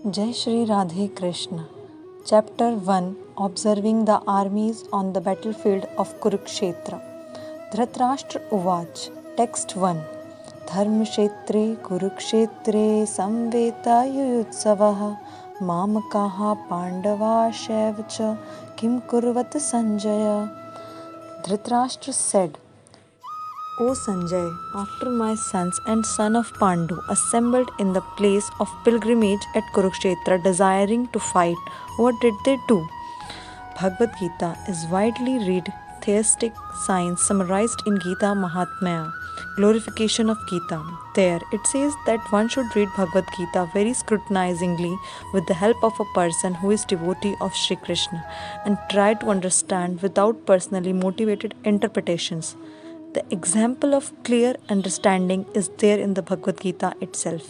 Jai Shri Radhe Krishna. Chapter 1, Observing the Armies on the Battlefield of Kurukshetra. Dhritarashtra Uvach. Text 1. Dharmkshetre Kurukshetre Samveta Yuyutsavaha Mamakaha Pandava Shaivacha Kim Kurvat Sanjaya. Dhritarashtra said, O Sanjay, after my sons and son of Pandu assembled in the place of pilgrimage at Kurukshetra desiring to fight, what did they do? Bhagavad Geeta is widely read theistic science summarized in Gita Mahatmya, glorification of Gita. There it says that one should read Bhagavad Gita very scrutinizingly with the help of a person who is devotee of Sri Krishna and try to understand without personally motivated interpretations. The example of clear understanding is there in the Bhagavad Gita itself,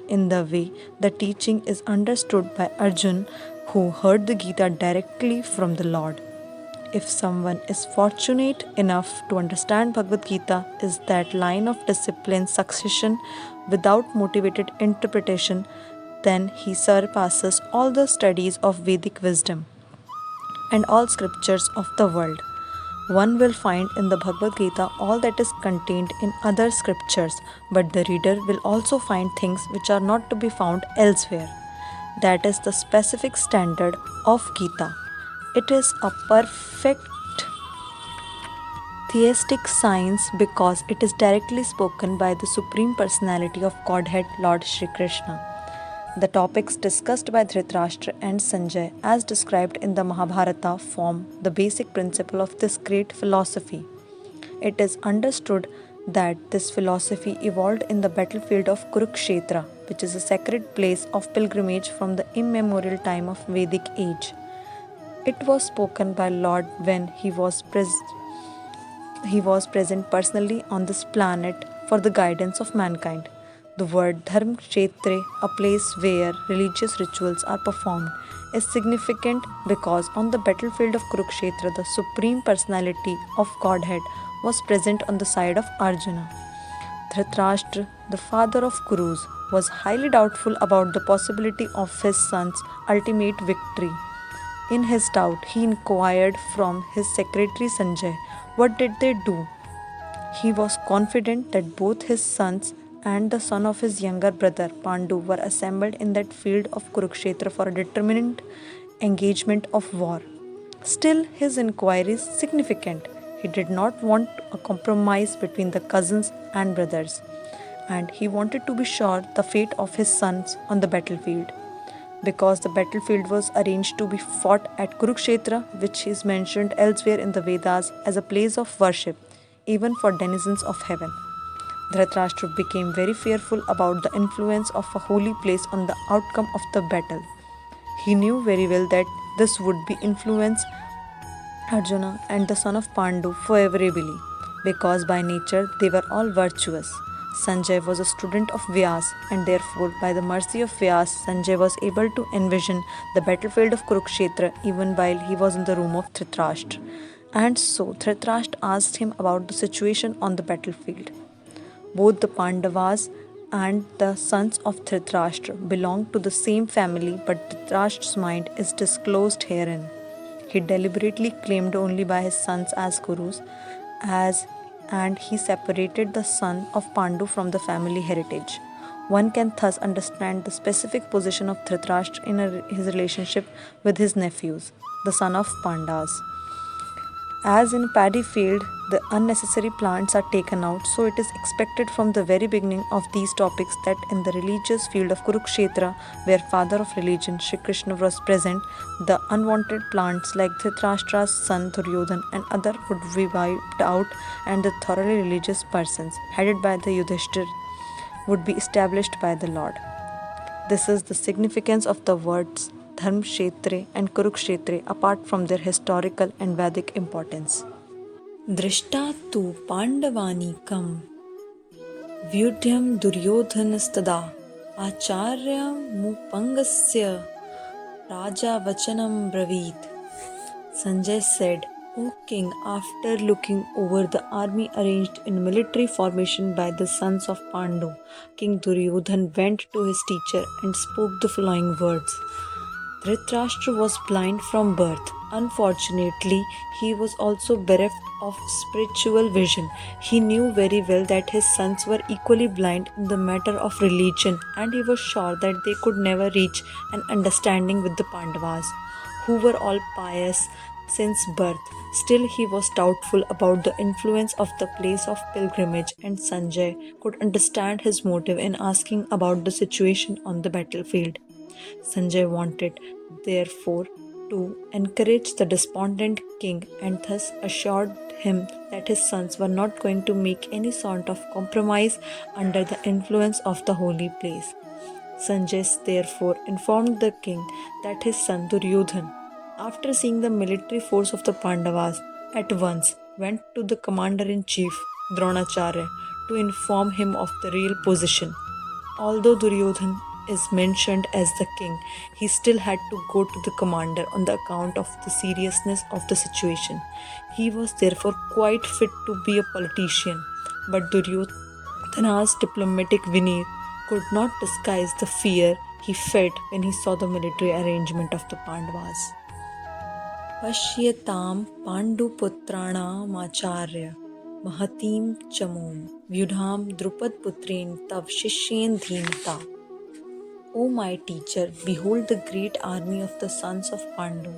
in the way the teaching is understood by Arjun, who heard the Gita directly from the Lord. If someone is fortunate enough to understand Bhagavad Gita is that line of discipline succession without motivated interpretation, then he surpasses all the studies of Vedic wisdom and all scriptures of the world. One will find in the Bhagavad Gita all that is contained in other scriptures, but the reader will also find things which are not to be found elsewhere. That is the specific standard of Gita. It is a perfect theistic science because it is directly spoken by the Supreme Personality of Godhead, Lord Shri Krishna. The topics discussed by Dhritarashtra and Sanjay, as described in the Mahabharata, form the basic principle of this great philosophy. It is understood that this philosophy evolved in the battlefield of Kurukshetra, which is a sacred place of pilgrimage from the immemorial time of Vedic age. It was spoken by Lord when he was present personally on this planet for the guidance of mankind. The word Dharm Kshetre, a place where religious rituals are performed, is significant because on the battlefield of Kurukshetra, the Supreme Personality of Godhead was present on the side of Arjuna. Dhritarashtra, the father of Kurus, was highly doubtful about the possibility of his son's ultimate victory. In his doubt, he inquired from his secretary Sanjay, what did they do? He was confident that both his sons and the son of his younger brother Pandu were assembled in that field of Kurukshetra for a determined engagement of war. Still, his inquiry is significant. He did not want a compromise between the cousins and brothers, and he wanted to be sure the fate of his sons on the battlefield. Because the battlefield was arranged to be fought at Kurukshetra, which is mentioned elsewhere in the Vedas as a place of worship, even for denizens of heaven. Dhritarashtra became very fearful about the influence of a holy place on the outcome of the battle. He knew very well that this would be influence Arjuna and the son of Pandu favorably, because by nature they were all virtuous. Sanjay was a student of Vyas, and therefore, by the mercy of Vyas, Sanjay was able to envision the battlefield of Kurukshetra even while he was in the room of Dhritarashtra. And so Dhritarashtra asked him about the situation on the battlefield. Both the Pandavas and the sons of Dhritarashtra belong to the same family, but Dhritarashtra's mind is disclosed herein. He deliberately claimed only by his sons as gurus, and he separated the son of Pandu from the family heritage. One can thus understand the specific position of Dhritarashtra in his relationship with his nephews, the son of Pandavas. As in a paddy field, the unnecessary plants are taken out, so it is expected from the very beginning of these topics that in the religious field of Kurukshetra, where father of religion, Shri Krishna was present, the unwanted plants like Dhritarashtra's son Duryodhan and other would be wiped out, and the thoroughly religious persons, headed by the Yudhishthir, would be established by the Lord. This is the significance of the words Dharm Kshetre and Kurukshetre apart from their historical and Vedic importance. Drishta tu Pandavanikam Vyudhyam Duryodhanastada Acharya Mupangasya Raja Vachanam Bravid. Sanjay said, O king, after looking over the army arranged in military formation by the sons of Pandu, King Duryodhan went to his teacher and spoke the following words. Dhritarashtra was blind from birth. Unfortunately, he was also bereft of spiritual vision. He knew very well that his sons were equally blind in the matter of religion, and he was sure that they could never reach an understanding with the Pandavas, who were all pious since birth. Still, he was doubtful about the influence of the place of pilgrimage, and Sanjay could understand his motive in asking about the situation on the battlefield. Sanjay wanted, therefore, to encourage the despondent king and thus assured him that his sons were not going to make any sort of compromise under the influence of the holy place. Sanjay therefore informed the king that his son Duryodhan, after seeing the military force of the Pandavas, at once went to the commander in chief Dronacharya to inform him of the real position. Although Duryodhan is mentioned as the king, he still had to go to the commander on the account of the seriousness of the situation. He was therefore quite fit to be a politician, but Duryodhana's diplomatic veneer could not disguise the fear he felt when he saw the military arrangement of the Pandavas. पश्यतां पाण्डुपुत्राणामाचार्य महतीं चमूं व्युधां द्रुपदपुत्रेण तव शिष्येन धीमता. O my teacher, behold the great army of the sons of Pandu,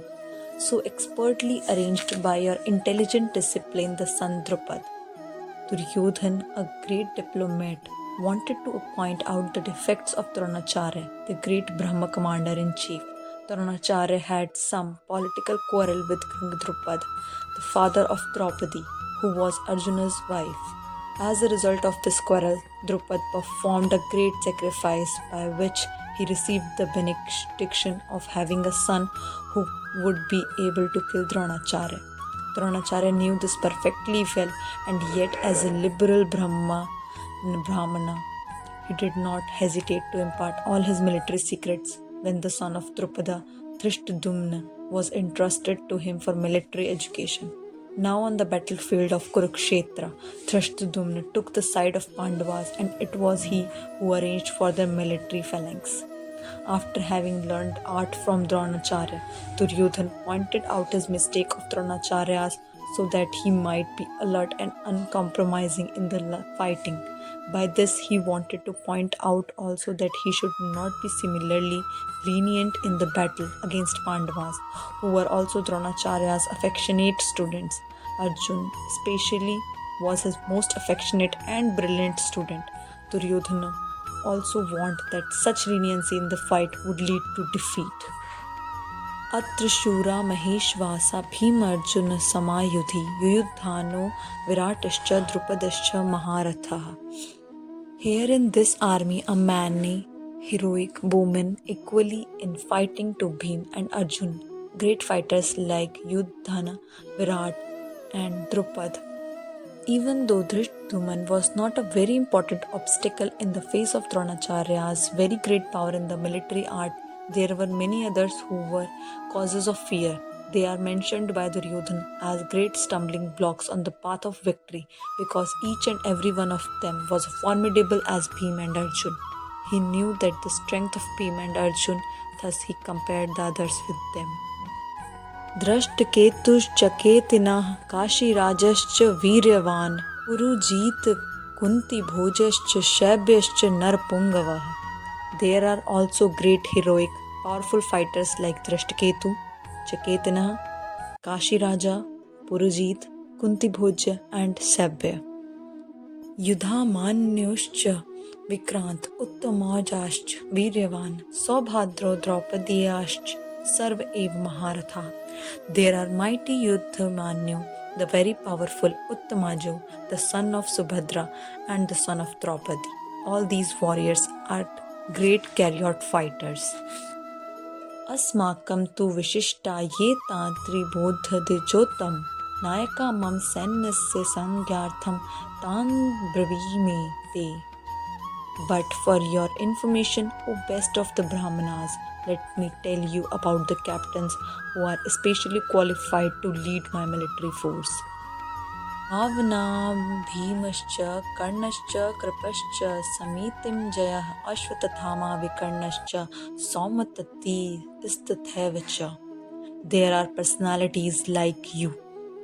so expertly arranged by your intelligent discipline, the son Drupad. Duryodhan, a great diplomat, wanted to point out the defects of Dronacharya, the great Brahma commander-in-chief. Dronacharya had some political quarrel with King Drupad, the father of Draupadi, who was Arjuna's wife. As a result of this quarrel, Drupad performed a great sacrifice by which he received the benediction of having a son who would be able to kill Dronacharya. Dronacharya knew this perfectly well, and yet as a liberal Brahmana, he did not hesitate to impart all his military secrets when the son of Drupada, Drishtadumna, was entrusted to him for military education. Now on the battlefield of Kurukshetra, Drishtadumna took the side of Pandavas, and it was he who arranged for their military phalanx. After having learned art from Dronacharya, Duryodhan pointed out his mistake of Dronacharya's so that he might be alert and uncompromising in the fighting. By this, he wanted to point out also that he should not be similarly lenient in the battle against Pandavas, who were also Dronacharya's affectionate students. Arjun, especially, was his most affectionate and brilliant student. Duryodhana also warned that such leniency in the fight would lead to defeat. अत्र शूरा महेशवासा Bhimarjun समायुधि युयुधानो विराटश्च द्रुपदश्च महारथः. Here in this army, a many heroic bowmen equally in fighting to Bhim and Arjun, great fighters like Yudhana, Virat and Drupad. Even though Dhrishtuman was not a very important obstacle in the face of Dronacharya's very great power in the military art, there were many others who were causes of fear. They are mentioned by Duryodhan as great stumbling blocks on the path of victory because each and every one of them was formidable as Bhim and Arjun. He knew that the strength of Bhim and Arjun, thus he compared the others with them. दृष्टकेतुश्चकेतिनः काशीराजश्च वीर्यवान् Purujit कुन्तिभोजश्च शैब्यश्च नरपुङ्गवः. There are also great heroic, powerful fighters like Drishtaketu, Chaketanah, Kashiraja, Purujit, Kuntibhoja and Sabya. Yudhamanyuscha Vikrant Uttamajascha Viryavan Saubhadro Draupadiyascha Sarv Ev Maharatha. There are mighty Yudhamanyu, the very powerful Uttamaju, the son of Subhadra and the son of Draupadi. All these warriors are great chariot fighters. अस्माकं तु विशिष्टा ये तान् त्रिबोधदिजोत्तम नायका मम सैन्यस्य संज्ञार्थं तान् ब्रवीमि ते. But for your information, O best of the Brahmanas, let me tell you about the captains who are especially qualified to lead my military force. Avnam Bhimascha Karnascha Kripascha Samitim Jayah Ashwatathama Vikarnascha Saumatati Istathevacha. There are personalities like you,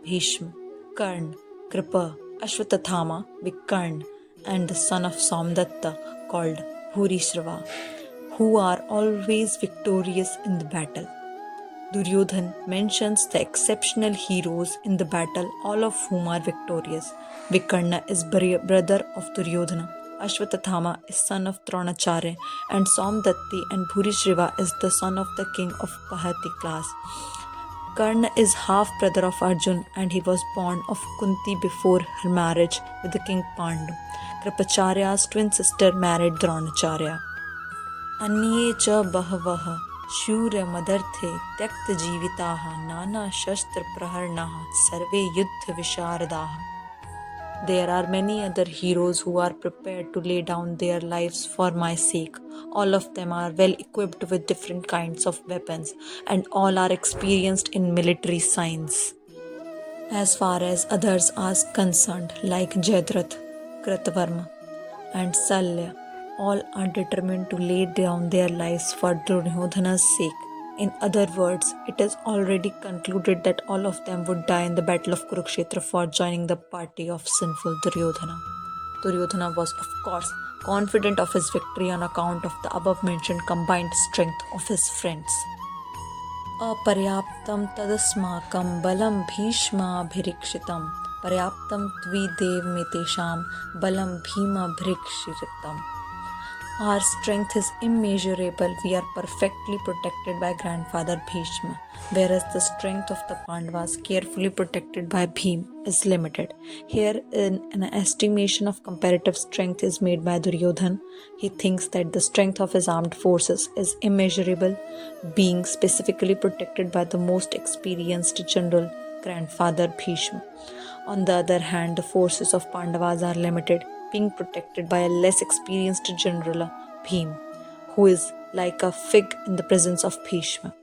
Bhishma, Karna, Kripa, Ashwatathama, Vikarna, and the son of Somdatta called Bhurishrava, who are always victorious in the battle. Duryodhan mentions the exceptional heroes in the battle, all of whom are victorious. Vikarna is brother of Duryodhana. Ashwatathama is son of Dronacharya, and Somdatti and Bhurishrava is the son of the king of Pahati class. Karna is half-brother of Arjun, and he was born of Kunti before her marriage with the king Pandu. Kripacharya's twin sister married Dronacharya. Anye cha bahavaha शूरमदर्थे त्यक्तजीविताः नानाशस्त्रप्रहरणाः survey युद्धविशारदाः. There are many other heroes who are prepared to lay down their lives for my sake. All of them are well equipped with different kinds of weapons, and all are experienced in military science. As far as others are concerned, like Jayadratha, Kritavarma, and Salya, all are determined to lay down their lives for Duryodhana's sake. In other words, it is already concluded that all of them would die in the battle of Kurukshetra for joining the party of sinful Duryodhana. Duryodhana was, of course, confident of his victory on account of the above-mentioned combined strength of his friends. Aparyaptam tadasmakam balam bhishmabhirikshitam Paryaptam tvidevmitesham balam bhimabhirikshitam. Our strength is immeasurable. We are perfectly protected by grandfather Bhishma, whereas the strength of the Pandavas, carefully protected by Bhim, is limited. Here, an estimation of comparative strength is made by Duryodhan. He thinks that the strength of his armed forces is immeasurable, being specifically protected by the most experienced general, grandfather Bhishma. On the other hand, the forces of Pandavas are limited, being protected by a less experienced general, Bhim, who is like a fig in the presence of Bhishma.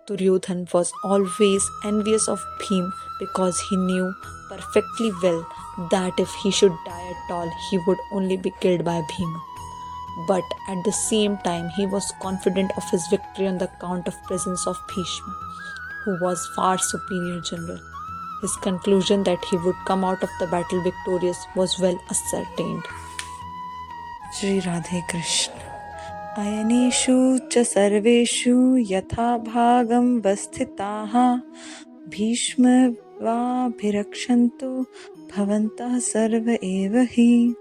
Duryodhan was always envious of Bhim because he knew perfectly well that if he should die at all, he would only be killed by Bhima. But at the same time, he was confident of his victory on the account of presence of Bhishma, who was far superior general. His conclusion that he would come out of the battle victorious was well ascertained. Shri Radhe Krishna. Ayaneshu cha sarveshu yatha bhagam vasthitaha bhishma vabhirakshantu bhavantah sarva evahi.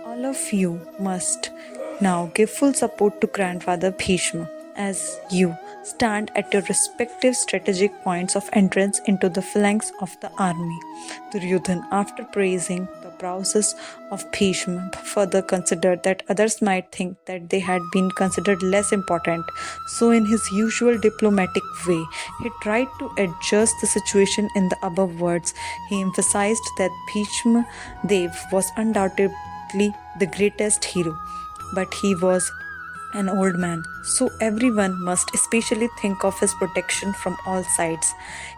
All of you must now give full support to grandfather Bhishma as you stand at your respective strategic points of entrance into the phalanx of the army. Duryodhan, after praising the prowess of Bhishma, further considered that others might think that they had been considered less important. So in his usual diplomatic way, he tried to adjust the situation in the above words. He emphasized that Bhishma Dev was undoubtedly the greatest hero, but he was an old man, so everyone must especially think of his protection from all sides.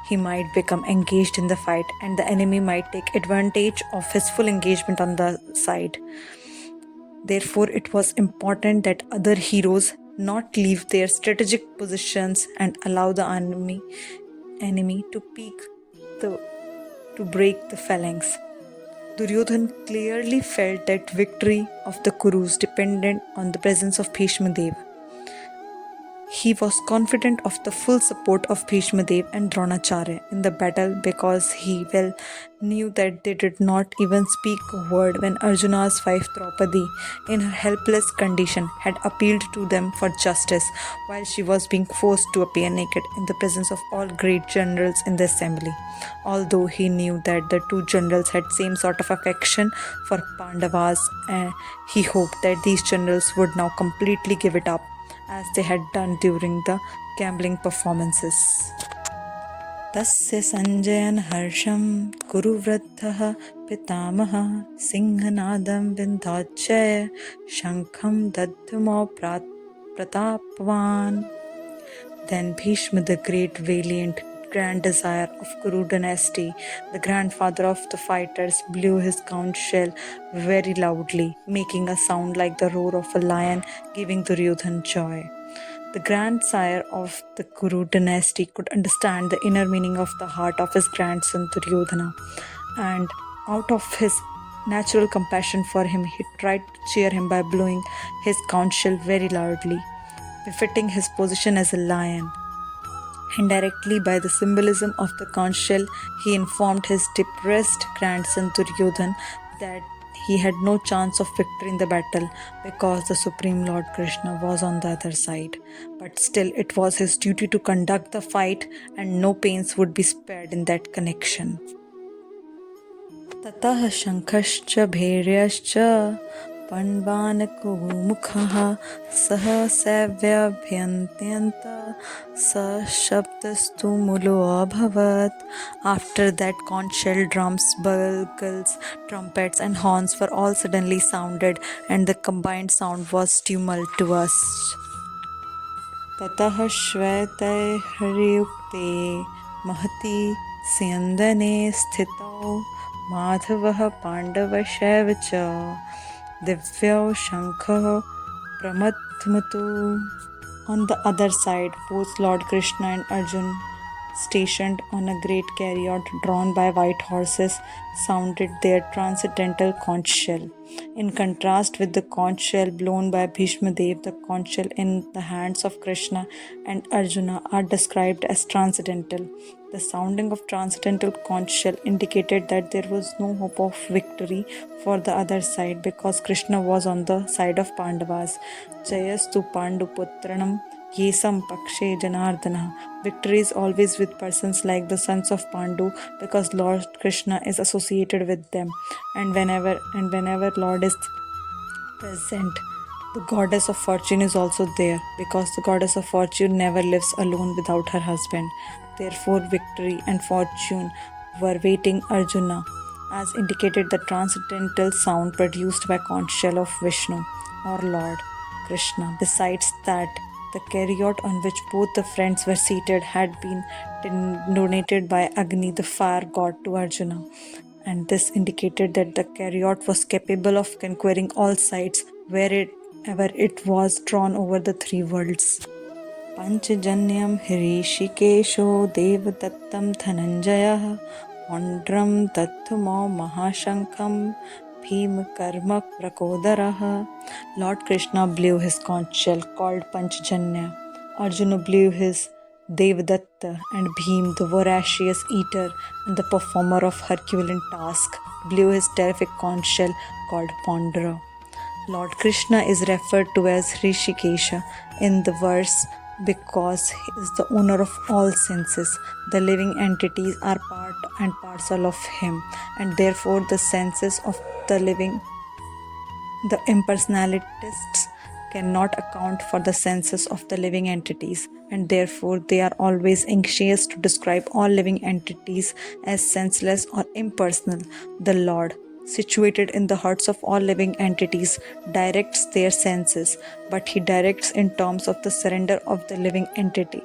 He might become engaged in the fight, and the enemy might take advantage of his full engagement on the side. Therefore, it was important that other heroes not leave their strategic positions and allow the enemy to break the phalanx. Duryodhan clearly felt that victory of the Kurus depended on the presence of Bhishma Dev. He was confident of the full support of Bhishma Dev and Dronacharya in the battle because he well knew that they did not even speak a word when Arjuna's wife Draupadi, in her helpless condition, had appealed to them for justice while she was being forced to appear naked in the presence of all great generals in the assembly. Although he knew that the two generals had same sort of affection for Pandavas, he hoped that these generals would now completely give it up as they had done during the gambling performances. तस्य संजयन हर्षं कुरुवृद्धः पितामहः सिंहनादं Vindhyachal शङ्खं दद्मो प्रतापवान्. Then Bhishma, the great, valiant, grand desire of Kuru dynasty, the grandfather of the fighters, blew his conch shell very loudly, making a sound like the roar of a lion, giving Duryodhan joy. The grandsire of the Kuru dynasty could understand the inner meaning of the heart of his grandson Duryodhana, and out of his natural compassion for him, he tried to cheer him by blowing his conch shell very loudly, befitting his position as a lion. Indirectly, by the symbolism of the conch shell, he informed his depressed grandson Duryodhan that he had no chance of victory in the battle because the Supreme Lord Krishna was on the other side. But still, it was his duty to conduct the fight, and no pains would be spared in that connection. ततः शङ्खश्च भैर्यश्च पण्वानकगोमुखः सह सेव्यभ्यन्त्यन्त सशब्दस्तु मूलोऽभवत्. After that, conch shell, drums, bugles, trumpets and horns were all suddenly sounded, and the combined sound was tumultuous. ततः श्वेतैर्युक्ते महति स्यन्दने स्थितौ माधवः पाण्डवशैव च दिव्यौ शङ्खः प्रमथ्मतु. On the other side, both Lord Krishna and Arjun, stationed on a great chariot drawn by white horses, sounded their transcendental conch shell. In contrast with the conch shell blown by Bhishma Dev, the conch shell in the hands of Krishna and Arjuna are described as transcendental. The sounding of transcendental conch shell indicated that there was no hope of victory for the other side because Krishna was on the side of Pandavas. Jayastu Panduputranam Yesam Pakshe Janardana. Victory is always with persons like the sons of Pandu because Lord Krishna is associated with them, and whenever Lord is present, the goddess of fortune is also there because the goddess of fortune never lives alone without her husband. Therefore, victory and fortune were waiting Arjuna, as indicated the transcendental sound produced by conch shell of Vishnu or Lord Krishna. Besides that, the chariot on which both the friends were seated had been donated by Agni, the fire god, to Arjuna, and this indicated that the chariot was capable of conquering all sides wherever it was drawn over the three worlds. Panchajanyam Hrishikesho Devdattam Dhananjayah Pondram Dattamo Mahashankham Bhimkarma Prakodaraha. Lord Krishna blew his conch shell called Panchajanya. Arjuna blew his Devdatta, and Bhim, the voracious eater and the performer of Herculean task, blew his terrific conch shell called Pondra. Lord Krishna is referred to as Hrishikesha in the verse because he is the owner of all senses. The living entities are part and parcel of him, and therefore the senses of the impersonalists cannot account for the senses of the living entities, and therefore they are always anxious to describe all living entities as senseless or impersonal. The Lord, situated in the hearts of all living entities, directs their senses, but he directs in terms of the surrender of the living entity,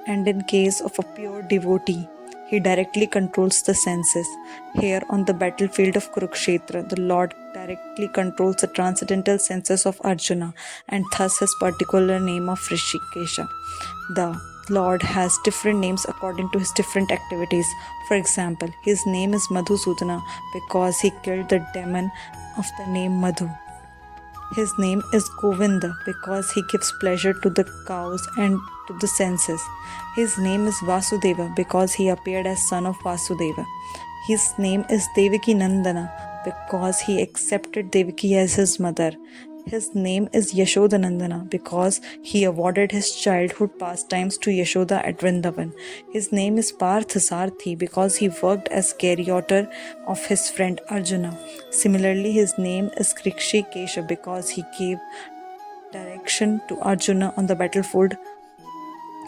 and in case of a pure devotee, he directly controls the senses. Here on the battlefield of Kurukshetra, the Lord directly controls the transcendental senses of Arjuna, and thus his particular name of Rishikesha. The Lord has different names according to his different activities. For example, his name is Madhusudana because he killed the demon of the name Madhu. His name is Govinda because he gives pleasure to the cows and to the senses. His name is Vasudeva because he appeared as son of Vasudeva. His name is Devaki Nandana because he accepted Devaki as his mother. His name is Yashodanandana because he awarded his childhood pastimes to Yashoda at Vrindavan. His name is Parthasarthi because he worked as charioteer of his friend Arjuna. Similarly, his name is Krishikesha because he gave direction to Arjuna on the battlefield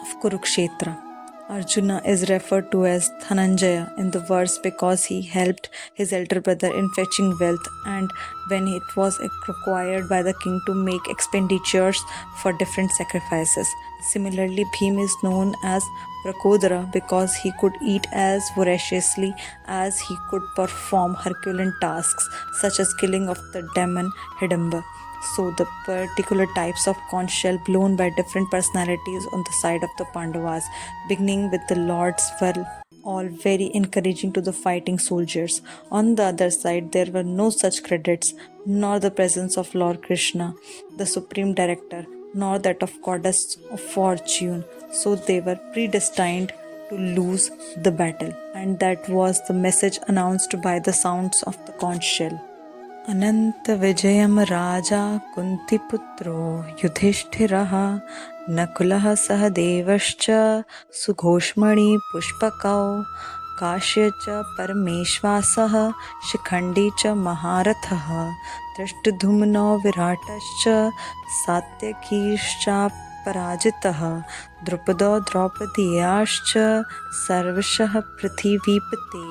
of Kurukshetra. Arjuna is referred to as Dhananjaya in the verse because he helped his elder brother in fetching wealth and when it was required by the king to make expenditures for different sacrifices. Similarly, Bhim is known as Vrakodara because he could eat as voraciously as he could perform Herculean tasks such as killing of the demon Hidamba. So, the particular types of conch shell blown by different personalities on the side of the Pandavas, beginning with the lords, were all very encouraging to the fighting soldiers. On the other side, there were no such credits, nor the presence of Lord Krishna, the supreme director, nor that of goddess of fortune. So, they were predestined to lose the battle, and that was the message announced by the sounds of the conch shell. अनन्तविजयं राजा कुन्तिपुत्रो युधिष्ठिरः नकुलः सहदेवश्च सुघोषमणि पुष्पकौ काश्य च परमेश्वासः शिखण्डी च महारथः धृष्टद्युम्नो विराटश्च सात्यकीश्चापराजितः द्रुपदो द्रौपदीयाश्च सर्वशः पृथिवीपते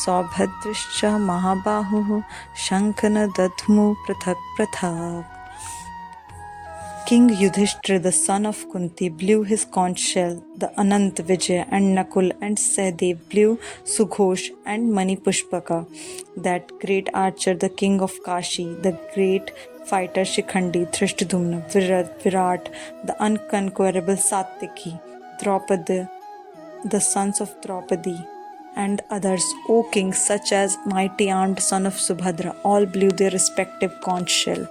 सौभद्रश्च महाबाहुः शङ्खनदध्मुः पृथक् पृथक्. King Yudhishthira, the son of Kunti, blew his conch shell. The Anant, Vijay, and Nakul and Sahadev blew Sughosh and Manipushpaka. That great archer, the king of Kashi, the great fighter Shikhandi, Dhrishtadyumna, Virat, the unconquerable Satyaki, Draupadi, the sons of Draupadi, and others, O kings, such as mighty armed son of Subhadra, all blew their respective conch shell.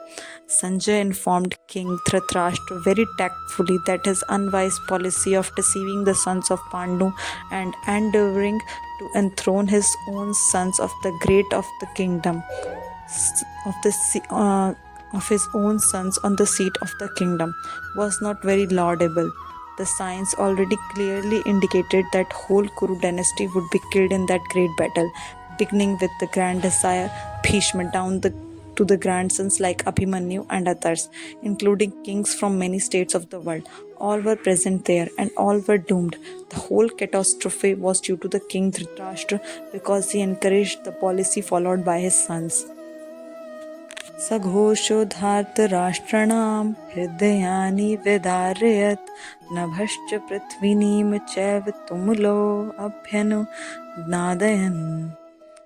Sanjay informed King Dhritarashtra very tactfully that his unwise policy of deceiving the sons of Pandu and endeavoring to enthrone his own sons of the great of the kingdom of his own sons on the seat of the kingdom was not very laudable. The signs already clearly indicated that whole Kuru dynasty would be killed in that great battle, beginning with the grandsire Bhishma down to the grandsons like Abhimanyu and others, including kings from many states of the world. All were present there and all were doomed. The whole catastrophe was due to the king Dhritarashtra because he encouraged the policy followed by his sons. सघोषोधार्तराष्ट्राणां हृदयानि विदारयत् नभश्च पृथ्वीनीं चैव तुमुलो अभ्यनुनादयन्.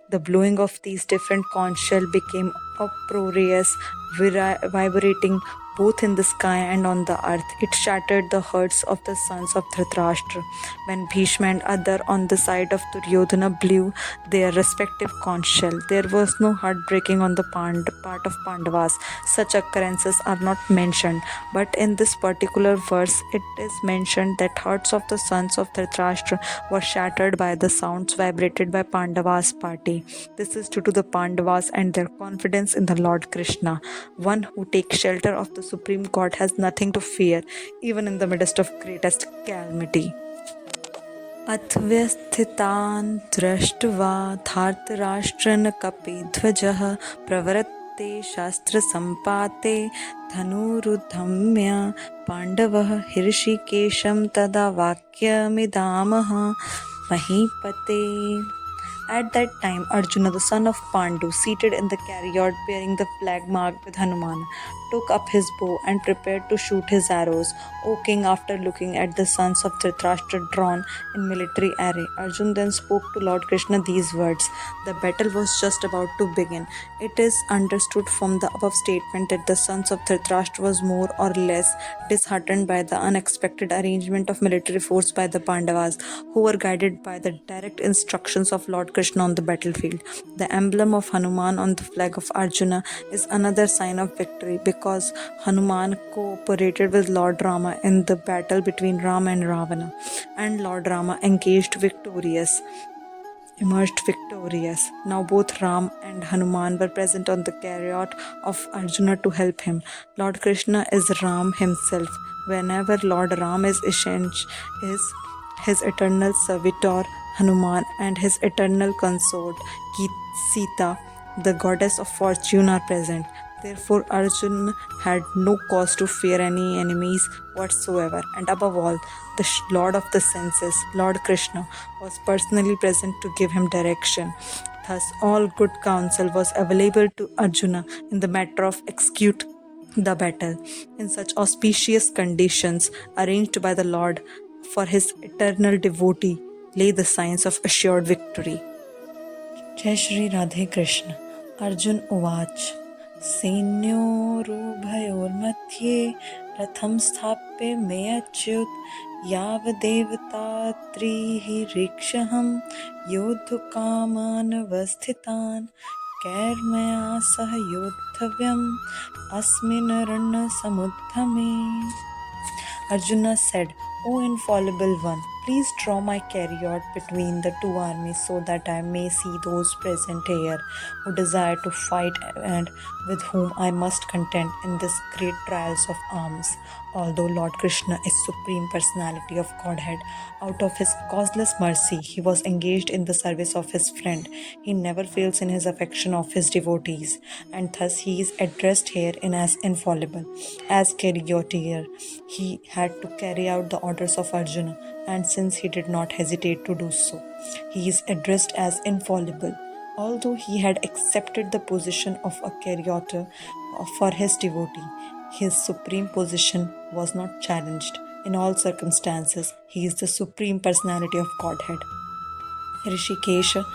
The blowing of these different conch shell became uproarious, vibrating both in the sky and on the earth. It shattered the hearts of the sons of Dhritarashtra. When Bhishma and other on the side of Duryodhana blew their respective conch shell, there was no heartbreaking on the part of Pandavas. Such occurrences are not mentioned, but in this particular verse it is mentioned that hearts of the sons of Dhritarashtra were shattered by the sounds vibrated by Pandavas' party. This is due to the Pandavas and their confidence in the Lord Krishna. One who takes shelter of the Supreme God has nothing to fear, even in the midst of greatest calamity. अथव्यस्थितान् दृष्ट्वा धार्तराष्ट्रन् कपिध्वजः प्रवृत्ते शास्त्रसम्पाते धनुरुद्धम्य पाण्डवः हृषीकेशं तदा वाक्यमिदामः महीपते. At that time, Arjuna, the son of Pandu, seated in the chariot bearing the flag marked with Hanuman, took up his bow and prepared to shoot his arrows. O king, after looking at the sons of Dhritarashtra drawn in military array, Arjuna then spoke to Lord Krishna these words. The battle was just about to begin. It is understood from the above statement that the sons of Dhritarashtra was more or less disheartened by the unexpected arrangement of military force by the Pandavas, who were guided by the direct instructions of Lord Krishna on the battlefield. The emblem of Hanuman on the flag of Arjuna is another sign of victory because Hanuman cooperated with Lord Rama in the battle between Ram and Ravana, and Lord Rama emerged victorious. Now both Ram and Hanuman were present on the chariot of Arjuna to help him. Lord Krishna is Ram himself. Whenever Lord Ram is his eternal servitor Hanuman and his eternal consort Sita, the goddess of fortune, are present. Therefore, Arjun had no cause to fear any enemies whatsoever, and above all, the Lord of the senses, Lord Krishna, was personally present to give him direction. Thus, all good counsel was available to Arjuna in the matter of execute the battle in such auspicious conditions arranged by the Lord for his eternal devotee lay the signs of assured victory. जय श्री राधे कृष्ण अर्जुन उवाच सैन्योरुभयोर्मध्ये रथं स्थाप्य मेऽच्युत यावदेवतात्रिहिरीक्षहं योद्धुकामानवस्थितान् कैर्मया सह योद्धव्यम् अस्मिन् रणसमुद्यमे. Arjuna said, O infallible one, please draw my chariot between the two armies so that I may see those present here who desire to fight and with whom I must contend in this great trials of arms. Although Lord Krishna is Supreme Personality of Godhead, out of his causeless mercy, he was engaged in the service of his friend. He never fails in his affection of his devotees, and thus he is addressed herein as infallible. As charioteer, he had to carry out the orders of Arjuna, and since he did not hesitate to do so, he is addressed as infallible. Although he had accepted the position of a charioteer for his devotee, his supreme position was not challenged. In all circumstances, he is the Supreme Personality of Godhead. Rishikesha,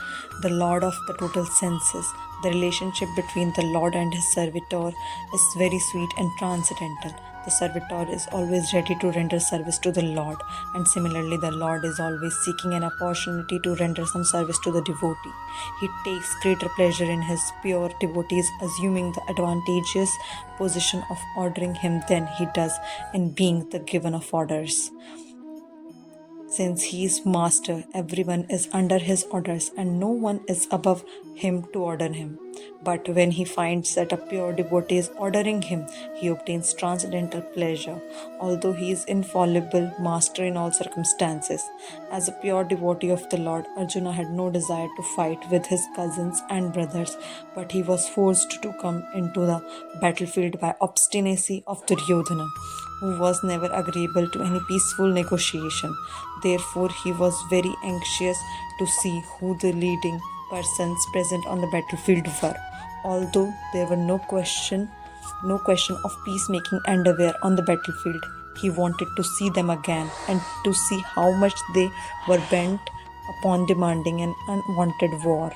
the Lord of the total senses. The relationship between the Lord and his servitor is very sweet and transcendental. The servitor is always ready to render service to the Lord, and similarly, the Lord is always seeking an opportunity to render some service to the devotee. He takes greater pleasure in his pure devotees assuming the advantageous position of ordering him than he does in being the given of orders. Since he is master, everyone is under his orders and no one is above him to order him. But when he finds that a pure devotee is ordering him, he obtains transcendental pleasure, although he is infallible master in all circumstances. As a pure devotee of the Lord, Arjuna had no desire to fight with his cousins and brothers, but he was forced to come into the battlefield by obstinacy of Duryodhana, who was never agreeable to any peaceful negotiation. Therefore, he was very anxious to see who the leading persons present on the battlefield were. Although there were no question of peacemaking underwear on the battlefield, he wanted to see them again and to see how much they were bent upon demanding an unwanted war.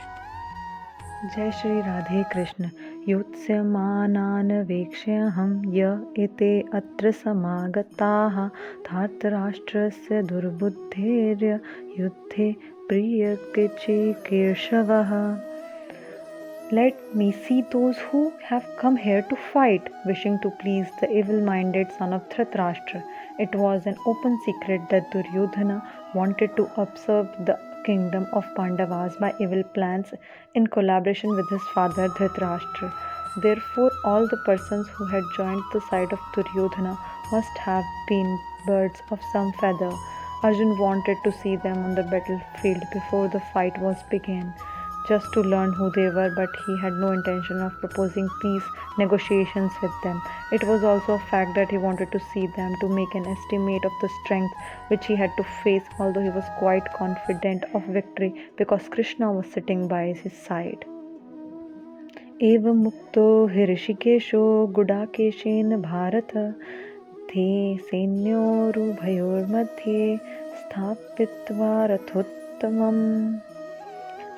जय श्री राधे कृष्ण युत्स्यमानान् वेक्ष्यहं य एते अत्र समागताः धार्तराष्ट्रस्य दुर्बुद्धेर्य युद्धे प्रियचिकीर्षवः. Let me see those who have come here to fight, wishing to please the evil-minded son of Dhritarashtra. It was an open secret that Duryodhana wanted to usurp the kingdom of Pandavas by evil plans in collaboration with his father Dhritarashtra. Therefore, all the persons who had joined the side of Duryodhana must have been birds of some feather. Arjun wanted to see them on the battlefield before the fight was begun, just to learn who they were, but he had no intention of proposing peace negotiations with them. It was also a fact that he wanted to see them to make an estimate of the strength which he had to face, although he was quite confident of victory because Krishna was sitting by his side. Evam mukto hirishikesho gudakeshen bharata the senyoru bhayor madhye sthapitva rathottamam.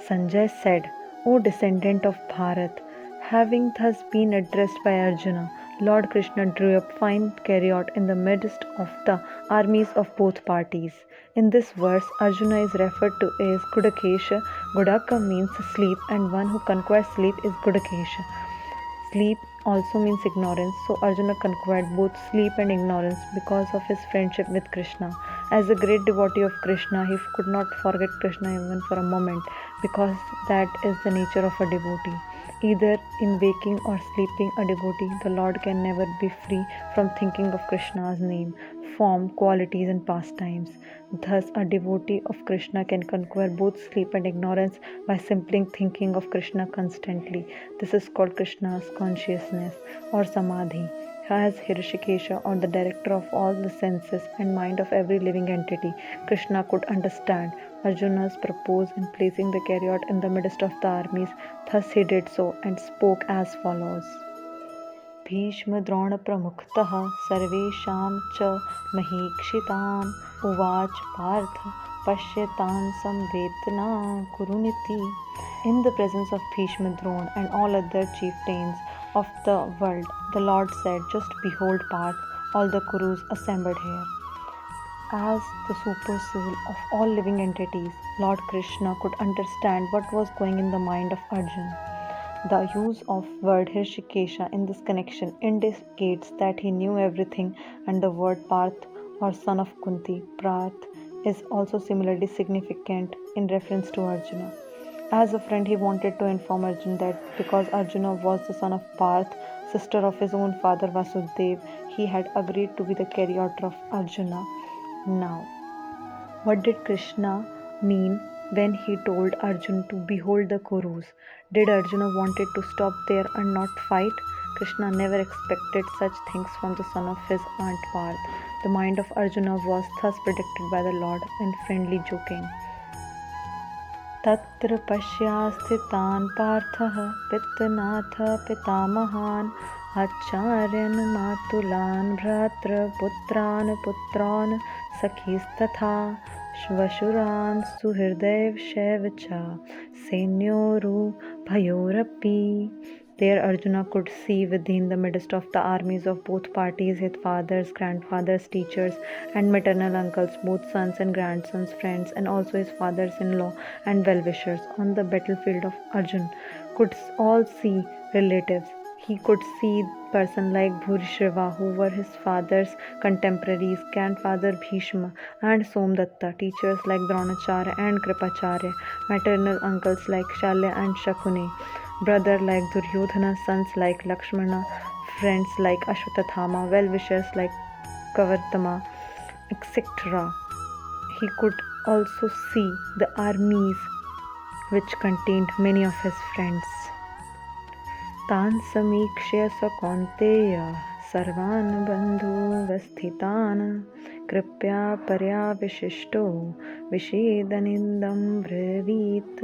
Sanjay said, O descendant of Bharat, having thus been addressed by Arjuna, Lord Krishna drew up fine chariot in the midst of the armies of both parties. In this verse, Arjuna is referred to as Gudakesha. Gudaka means sleep, and one who conquers sleep is Gudakesha. Sleep also means ignorance, so Arjuna conquered both sleep and ignorance because of his friendship with Krishna. As a great devotee of Krishna, he could not forget Krishna even for a moment, because that is the nature of a devotee. Either in waking or sleeping, a devotee, the Lord can never be free from thinking of Krishna's name, form, qualities, and pastimes. Thus, a devotee of Krishna can conquer both sleep and ignorance by simply thinking of Krishna constantly. This is called Krishna's consciousness or samadhi. As Hirishikesha, or the director of all the senses and mind of every living entity, Krishna could understand Arjuna's purpose in placing the chariot in the midst of the armies. Thus he did so and spoke as follows. Bhishma Drona प्रमुखतः सर्वेषां च महीक्षितान् उवाच पार्थ पश्यतान् संवेदना कुरुनिति. In the presence of Bhishma, Drona, and all other chieftains of the world, the Lord said, "Just behold, Parth, all the Kurus assembled here." As the super soul of all living entities, Lord Krishna could understand what was going in the mind of Arjuna. The use of word Hirshikesha in this connection indicates that he knew everything, and the word Parth or son of Kunti, Parth, is also similarly significant in reference to Arjuna. As a friend, he wanted to inform Arjuna that because Arjuna was the son of Parth, sister of his own father Vasudev, he had agreed to be the carrier of Arjuna. Now, what did Krishna mean when he told Arjuna to behold the Kurus? Did Arjuna wanted to stop there and not fight? Krishna never expected such things from the son of his aunt Parth. The mind of Arjuna was thus predicted by the Lord in friendly joking. तत्र पश्यास्थितान् पार्थः पितृनाथ पितामहान् आचार्यन् मातुलान् भ्रातृपुत्रान् पुत्रान् सखीस्तथा वशुरान् सुहृदैवशैव च सैन्योरुभयोरपि. There Arjuna could see within the midst of the armies of both parties his fathers, grandfathers, teachers, and maternal uncles, both sons and grandsons, friends, and also his fathers-in-law and well-wishers. On the battlefield of Arjuna could all see relatives. He could see persons like Bhurishava, who were his father's contemporaries, grandfather Bhishma, and Somdatta, teachers like Dronacharya and Kripacharya, maternal uncles like Shalya and Shakuni, brother like Duryodhana, sons like Lakshmana, friends like Ashwatthama, well-wishers like Kavartama, etc. He could also see the armies which contained many of his friends. तान् समीक्ष्य स कौन्तेय सर्वान् बन्धुवस्थितान् कृपया पर्याविशिष्टो विषेदनिन्दं ब्रवीत्.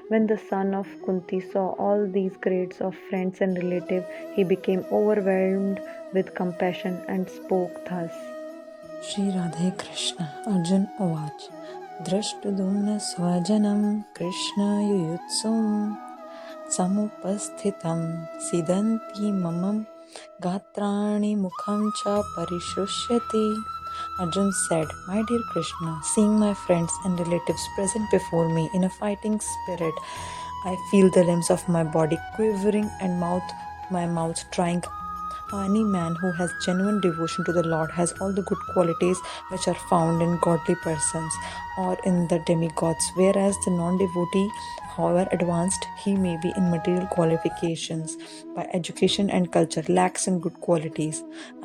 When the son of Kunti saw all these grades of friends and relatives, he became overwhelmed with compassion and spoke thus. Shri Radhe Krishna Arjun Avach Drashtudumna Swajanam Krishna Yuyutsum Samupasthitam Sidanti Mamam Gatrani Mukham Cha Parishushyati. Arjun said, "My dear Krishna, seeing my friends and relatives present before me in a fighting spirit, I feel the limbs of my body quivering and my mouth drying. Any man who has genuine devotion to the Lord has all the good qualities which are found in godly persons or in the demigods, whereas the non-devotee, however advanced he may be in material qualifications, by education and culture, lacks in good qualities."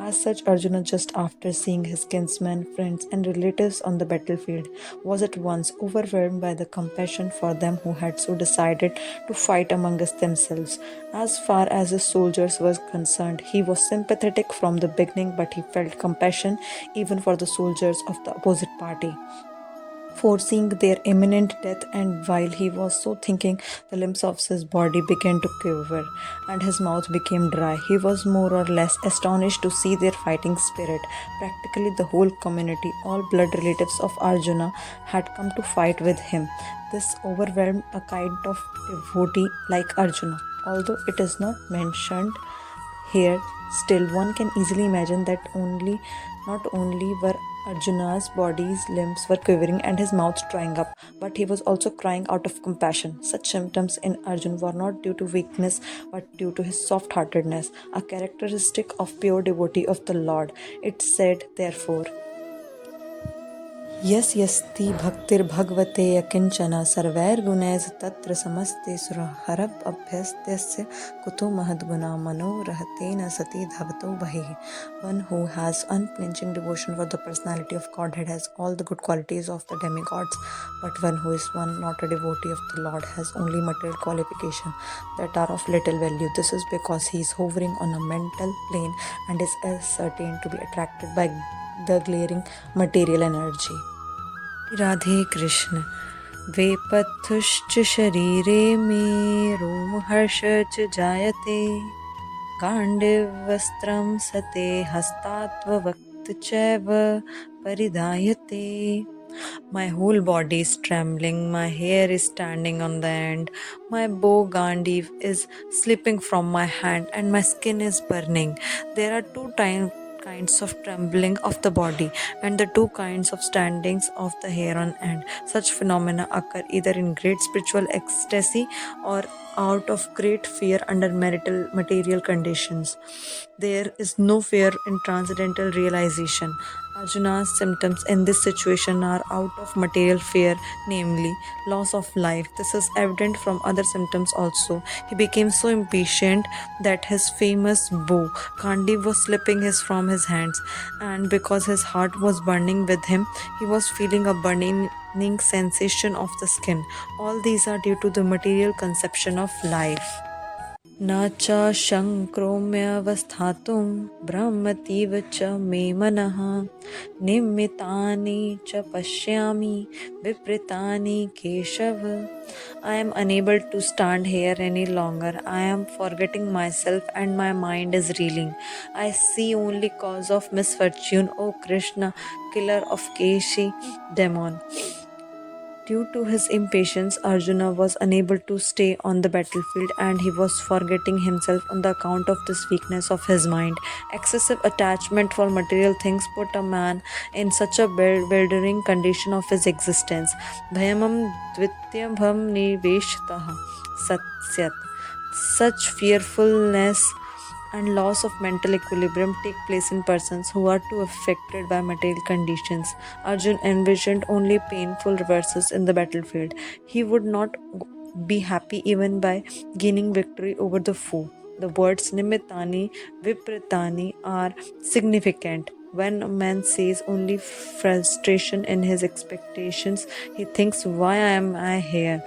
As such, Arjuna, just after seeing his kinsmen, friends, and relatives on the battlefield, was at once overwhelmed by the compassion for them who had so decided to fight amongst themselves. As far as his soldiers were concerned, he was sympathetic from the beginning, but he felt compassion even for the soldiers of the opposite party, foreseeing their imminent death, and while he was so thinking, the limbs of his body began to quiver and his mouth became dry. He was more or less astonished to see their fighting spirit. Practically the whole community, all blood relatives of Arjuna, had come to fight with him. This overwhelmed a kind of devotee like Arjuna. Although it is not mentioned here, still one can easily imagine that not only were Arjuna's body's limbs were quivering and his mouth drying up, but he was also crying out of compassion. Such symptoms in Arjuna were not due to weakness, but due to his soft-heartedness, a characteristic of pure devotee of the Lord. It said, therefore, यस् यस्ति भक्तिर्भगवते यकिंचन सर्वैर्गुणैः तत्र समस्ते सुरहरप् अभ्यस्त्यस्य कुतो महद्गुणा मनोरहतेन सति धावतो बहिः. One who has unflinching devotion for the personality of Godhead has all the good qualities of the demigods, but one who is not a devotee of the Lord has only material qualifications that are of little value. This is because he is hovering on a mental plane and is as certain to be attracted by the glaring material energy. Radhe Krishna वेपथुश्च शरीरे मे रोमहर्ष च जायते गाण्डीवस्त्रं सते हस्तात्ववक्त चैव परिधायते. My whole body is trembling, my hair is standing on the end, my bow gandiv is slipping from my hand, and my skin is burning. There are kinds of trembling of the body and the two kinds of standings of the hair on end. Such phenomena occur either in great spiritual ecstasy or out of great fear under material conditions. There is no fear in transcendental realization. Arjuna's symptoms in this situation are out of material fear, namely loss of life. This is evident from other symptoms also. He became so impatient that his famous bow, Kandi, was slipping from his hands, and because his heart was burning with him, he was feeling a burning sensation of the skin. All these are due to the material conception of life. न च शङ्क्रोम्यवस्थातुं भ्रमतीव च मे मनः निमित्तानि च पश्यामि विपरीतानि Keshav. I am unable to stand here any longer. I am forgetting myself and my mind is reeling. I see only cause of misfortune, O Krishna, killer of Keshi demon. Due to his impatience, Arjuna was unable to stay on the battlefield and he was forgetting himself on the account of this weakness of his mind. Excessive attachment for material things put a man in such a bewildering condition of his existence. Bhayamam dvityabham niveshtaha satyat. Such fearfulness and loss of mental equilibrium take place in persons who are too affected by material conditions. Arjun envisioned only painful reverses in the battlefield. He would not be happy even by gaining victory over the foe. The words Nimittani, Vipritani are significant. When a man sees only frustration in his expectations, he thinks, why am I here?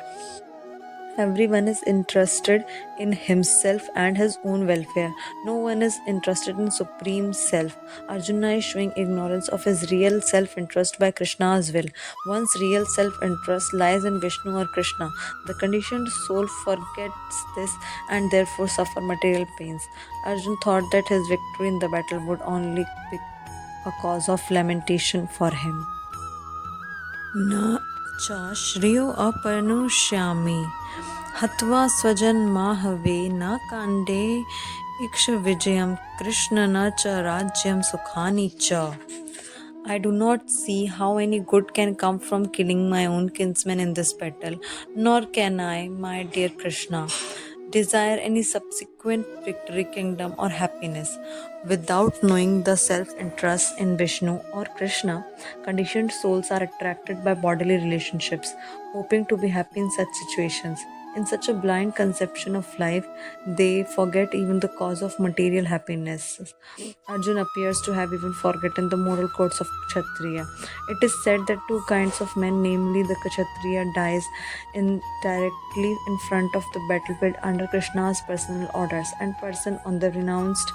Everyone is interested in himself and his own welfare. No one is interested in Supreme Self. Arjuna is showing ignorance of his real self interest by Krishna's will. One's real self interest lies in Vishnu or Krishna. The conditioned soul forgets this and therefore suffer material pains. Arjun thought that his victory in the battle would only be a cause of lamentation for him. न च श्रियो अपनुष्यामि हत्वा स्वजन्माहवे न काण्डे इक्षविजयं कृष्ण न च राज्यं सुखानि च. I do not see how any good can come from killing my own kinsmen in this battle, nor can I, my dear Krishna, desire any subsequent victory, kingdom, or happiness. Without knowing the self interest in Vishnu or Krishna, conditioned souls are attracted by bodily relationships, hoping to be happy in such situations. In such a blind conception of life, they forget even the cause of material happiness. Arjun appears to have even forgotten the moral codes of Kshatriya. It is said that two kinds of men, namely the Kshatriya, dies indirectly in front of the battlefield under Krishna's personal orders, and person on the renounced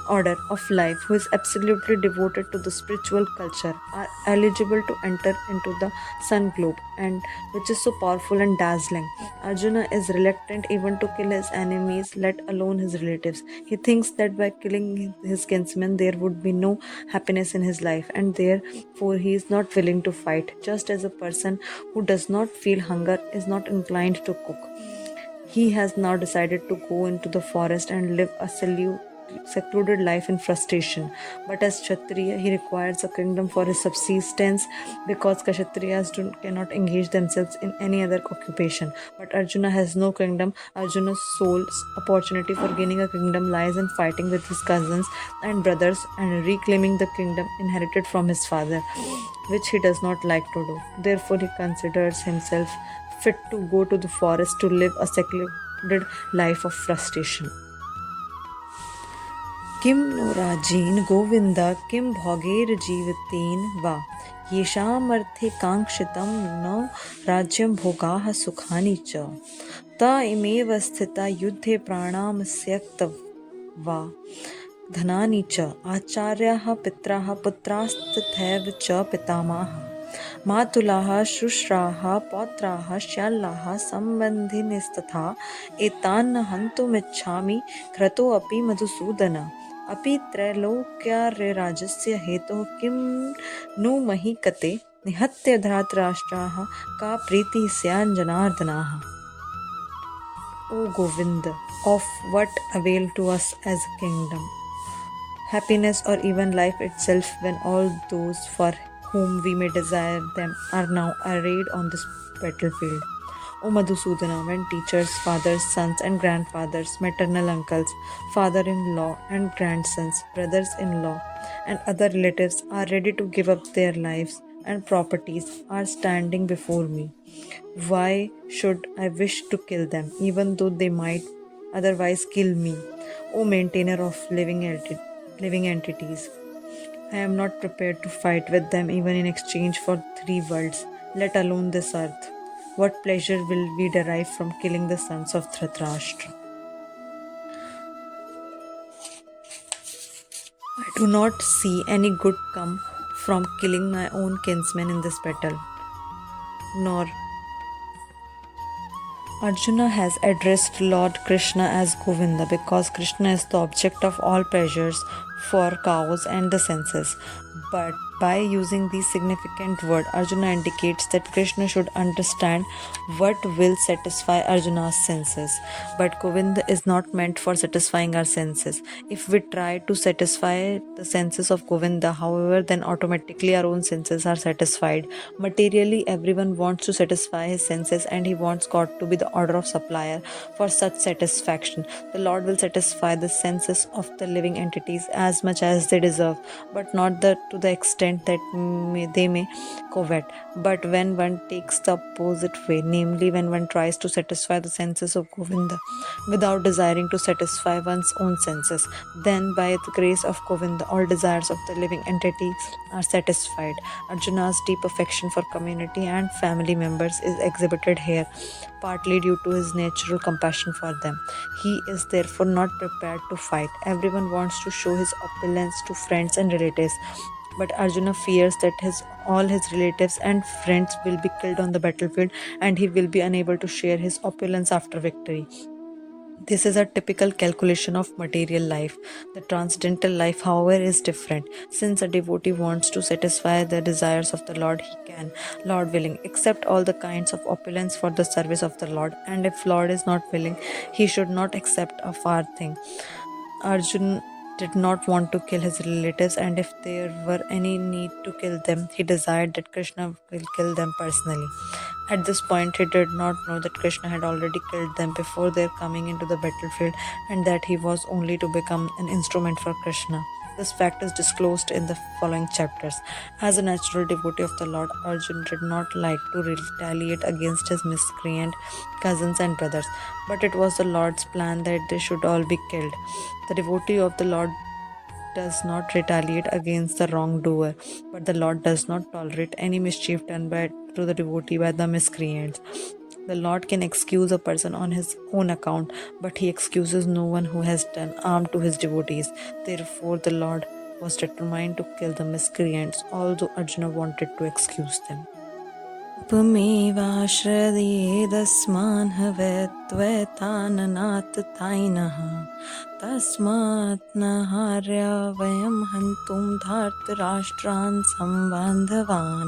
order of life who is absolutely devoted to the spiritual culture are eligible to enter into the sun globe, and which is so powerful and dazzling. Arjuna is reluctant even to kill his enemies, let alone his relatives. He thinks that by killing his kinsmen there would be no happiness in his life, and therefore he is not willing to fight, just as a person who does not feel hunger is not inclined to cook. He has now decided to go into the forest and live a secluded life in frustration. But as Kshatriya, he requires a kingdom for his subsistence because Kshatriyas cannot engage themselves in any other occupation. But Arjuna has no kingdom. Arjuna's soul's opportunity for gaining a kingdom lies in fighting with his cousins and brothers and reclaiming the kingdom inherited from his father, which he does not like to do. Therefore, he considers himself fit to go to the forest to live a secluded life of frustration. किं no राजीन Govind किं भोगैर जीवितेन वा येषामर्थे काङ्क्षितं न राज्यं भोगाः सुखानि च त इमेव स्थिता युद्धे प्राणां त्यक्त्वा धनानि च आचार्याः पितराः पुत्रास्तथैव च पितामहाः मातुलाः शुश्राः पौत्राः श्यालाः सम्बन्धिनस्तथा एतान् हन्तुमिच्छामि क्रतोऽपि मधुसूदन अपि त्रैलोक्यराज्यस्य हेतुः किं नु मही कते निहत्य धृतराष्ट्राः का प्रीतिः स्यान् जनार्दनाः. O Govind, of what avail to us as a kingdom, happiness, or even life itself when all those for whom we may desire them are now arrayed on this battlefield? O Madhusudana, when teachers, fathers, sons, and grandfathers, maternal uncles, father-in-law and grandsons, brothers-in-law, and other relatives are ready to give up their lives and properties are standing before me, why should I wish to kill them, even though they might otherwise kill me? O maintainer of living entities, I am not prepared to fight with them even in exchange for 3 worlds, let alone this earth. What pleasure will we derive from killing the sons of Dhritarashtra? I do not see any good come from killing my own kinsmen in this battle, nor Arjuna has addressed Lord Krishna as Govinda because Krishna is the object of all pleasures for cows and the senses. But by using these significant words, Arjuna indicates that Krishna should understand what will satisfy Arjuna's senses. But Govinda is not meant for satisfying our senses. If we try to satisfy the senses of Govinda, however, then automatically our own senses are satisfied. Materially, everyone wants to satisfy his senses and he wants God to be the order of supplier for such satisfaction. The Lord will satisfy the senses of the living entities as much as they deserve, but not to the extent that they may covet. But when one takes the opposite way, namely when one tries to satisfy the senses of Govinda without desiring to satisfy one's own senses, then by the grace of Govinda all desires of the living entities are satisfied. Arjuna's deep affection for community and family members is exhibited here, partly due to his natural compassion for them. He is therefore not prepared to fight. Everyone wants to show his opulence to friends and relatives, but Arjuna fears that all his relatives and friends will be killed on the battlefield and he will be unable to share his opulence after victory. This is a typical calculation of material life. The transcendental life, however, is different. Since a devotee wants to satisfy the desires of the Lord, he can, Lord willing, accept all the kinds of opulence for the service of the Lord. And if Lord is not willing, he should not accept a far thing. Arjun did not want to kill his relatives, and if there were any need to kill them, he desired that Krishna will kill them personally. At this point, he did not know that Krishna had already killed them before their coming into the battlefield, and that he was only to become an instrument for Krishna. This fact is disclosed in the following chapters. As a natural devotee of the Lord, Arjun did not like to retaliate against his miscreant cousins and brothers, but it was the Lord's plan that they should all be killed. The devotee of the Lord does not retaliate against the wrongdoer, but the Lord does not tolerate any mischief done to the devotee by the miscreants. The Lord can excuse a person on his own account, but he excuses no one who has done harm to his devotees. Therefore, the Lord was determined to kill the miscreants, although Arjuna wanted to excuse them. Upamevashradiyedasman havetvetaananatataiinah tasmat naharya vayam hantum dhartarashtran sambandhavan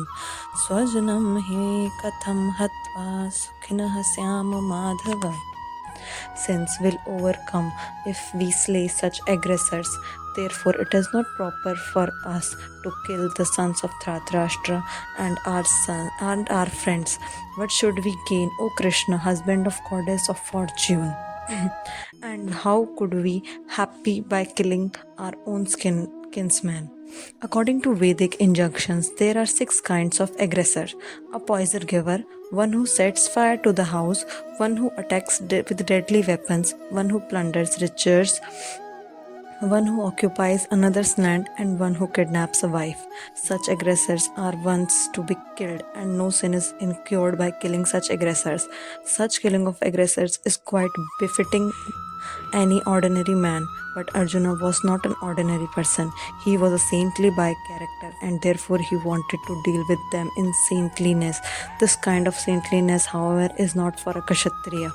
swajanam hi katham hatva sukhinah syam madhava. Sins will overcome if we slay such aggressors. Therefore, it is not proper for us to kill the sons of Dhritarashtra and our friends. What should we gain, O Krishna, husband of goddess of fortune? And how could we happy by killing our own kinsman? According to Vedic injunctions, there are 6 kinds of aggressor: a poison giver, one who sets fire to the house, one who attacks with deadly weapons, one who plunders riches, one who occupies another's land, and one who kidnaps a wife. Such aggressors are ones to be killed, and no sin is incurred by killing such aggressors. Such killing of aggressors is quite befitting any ordinary man, but Arjuna was not an ordinary person. He was a saintly by character, and therefore he wanted to deal with them in saintliness. This kind of saintliness, however, is not for a Kshatriya.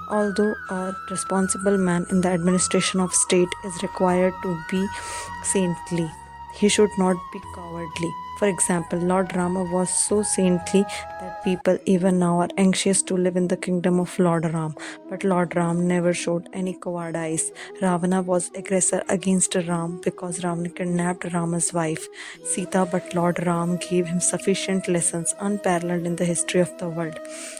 Although a responsible man in the administration of state is required to be saintly, he should not be cowardly. For example, Lord Rama was so saintly that people even now are anxious to live in the kingdom of Lord Ram. But Lord Ram never showed any cowardice. Ravana was aggressor against Ram because Ravana kidnapped Rama's wife, Sita, but Lord Ram gave him sufficient lessons unparalleled in the history of the world.